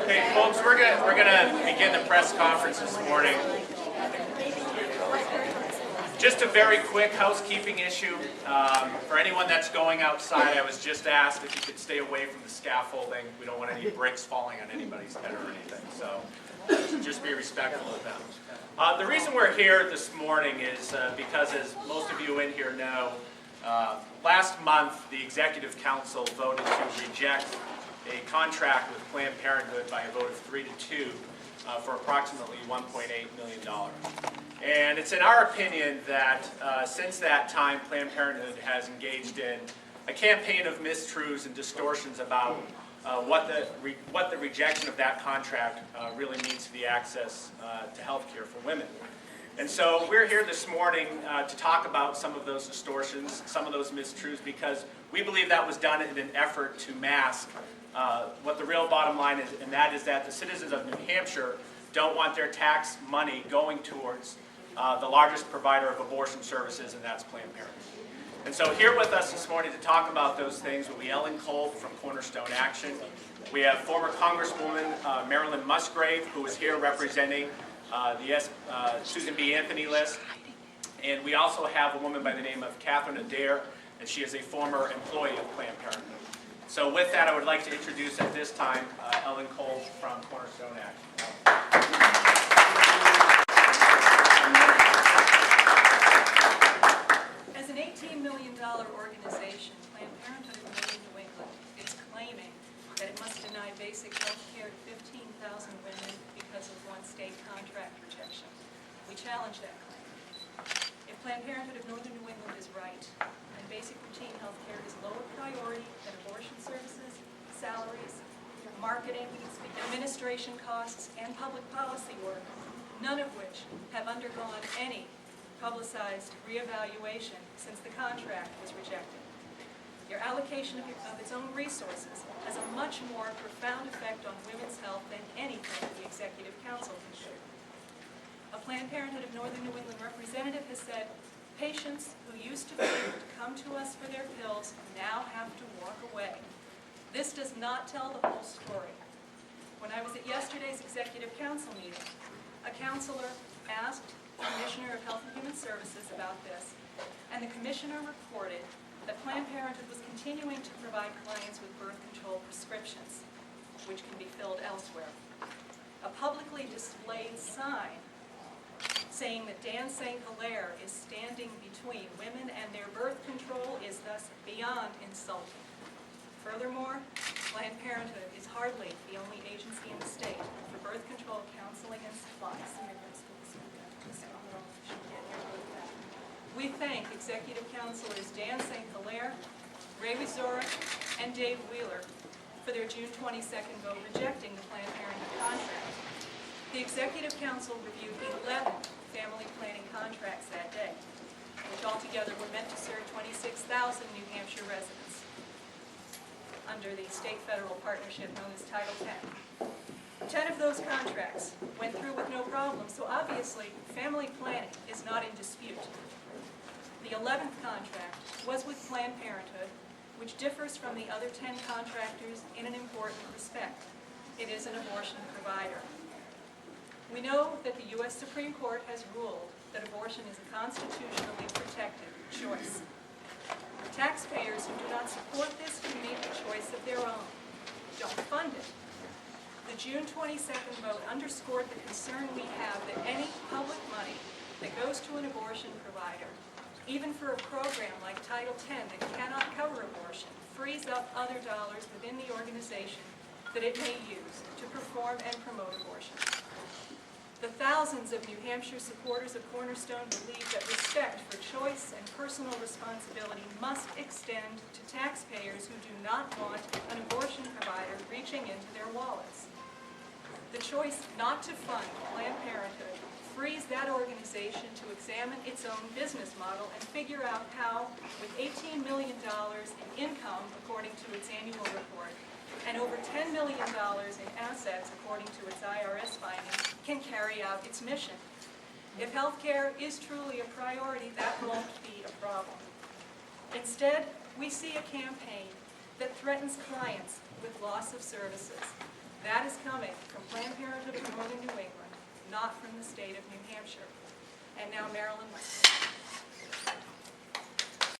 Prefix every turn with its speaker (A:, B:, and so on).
A: Okay, folks, we're gonna begin the press conference this morning. Just a very quick housekeeping issue. For anyone that's going outside, I was just asked if you could stay away from the scaffolding. We don't want any bricks falling on anybody's head or anything, so just be respectful of them. The reason we're here this morning is because, as most of you in here know, last month the Executive Council voted to reject a contract with Planned Parenthood by a vote of 3-2 for approximately $1.8 million. And it's in our opinion that since that time, Planned Parenthood has engaged in a campaign of mistruths and distortions about what the rejection of that contract really means to the access to health care for women. And so we're here this morning to talk about some of those distortions, some of those mistruths, because we believe that was done in an effort to mask what the real bottom line is, and that is that the citizens of New Hampshire don't want their tax money going towards the largest provider of abortion services, and that's Planned Parenthood. And so here with us this morning to talk about those things will be Kolb from Cornerstone Action. We have former Congresswoman Marilyn Musgrave, who is here representing the Susan B. Anthony list. And we also have a woman by the name of Catherine Adair, and she is a former employee of Planned Parenthood. So with that, I would like to introduce at this time Kolb from Cornerstone Action.
B: As an $18 million organization, Planned Parenthood of New England is claiming that it must deny basic health care to 15,000 women because of one state contract rejection. We challenge that claim. If Planned Parenthood of Northern New England is right, and basic routine health care is lower priority than abortion services, salaries, marketing, administration costs, and public policy work, none of which have undergone any publicized reevaluation since the contract was rejected. Your allocation of its own resources has a much more profound effect on women's health than anything the Executive Council can do. A Planned Parenthood of Northern New England representative has said, patients who used to come to us for their pills now have to walk away. This does not tell the whole story. When I was at yesterday's Executive Council meeting, a counselor asked the Commissioner of Health and Human Services about this, and the Commissioner reported that Planned Parenthood was continuing to provide clients with birth control prescriptions, which can be filled elsewhere. A publicly displayed sign saying that Dan St. Hilaire is standing between women and their birth control is thus beyond insulting. Furthermore, Planned Parenthood is hardly the only agency in the state for birth control counseling and supplies. We thank Executive Councilors Dan St. Hilaire, Ray Wizora, and Dave Wheeler for their June 22nd vote rejecting the Planned Parenthood contract. The Executive Council reviewed 11 family planning contracts that day, which altogether were meant to serve 26,000 New Hampshire residents under the state-federal partnership known as Title X. 10 of those contracts went through with no problem, so obviously family planning is not in dispute. The 11th contract was with Planned Parenthood, which differs from the other 10 contractors in an important respect. It is an abortion provider. We know that the U.S. Supreme Court has ruled that abortion is a constitutionally protected choice. Taxpayers who do not support this can make a choice of their own. Don't fund it. The June 22nd vote underscored the concern we have that any public money that goes to an abortion provider, even for a program like Title X that cannot cover abortion, frees up other dollars within the organization that it may use to perform and promote abortion. The thousands of New Hampshire supporters of Cornerstone believe that respect for choice and personal responsibility must extend to taxpayers who do not want an abortion provider reaching into their wallets. The choice not to fund Planned Parenthood frees that organization to examine its own business model and figure out how, with $18 million in income according to its annual report, and over $10 million in assets according to its IRS findings, can carry out its mission. If healthcare is truly a priority, that won't be a problem. Instead, we see a campaign that threatens clients with loss of services, That is coming from Planned Parenthood of Northern New England, not from the state of New Hampshire. And now Marilyn West.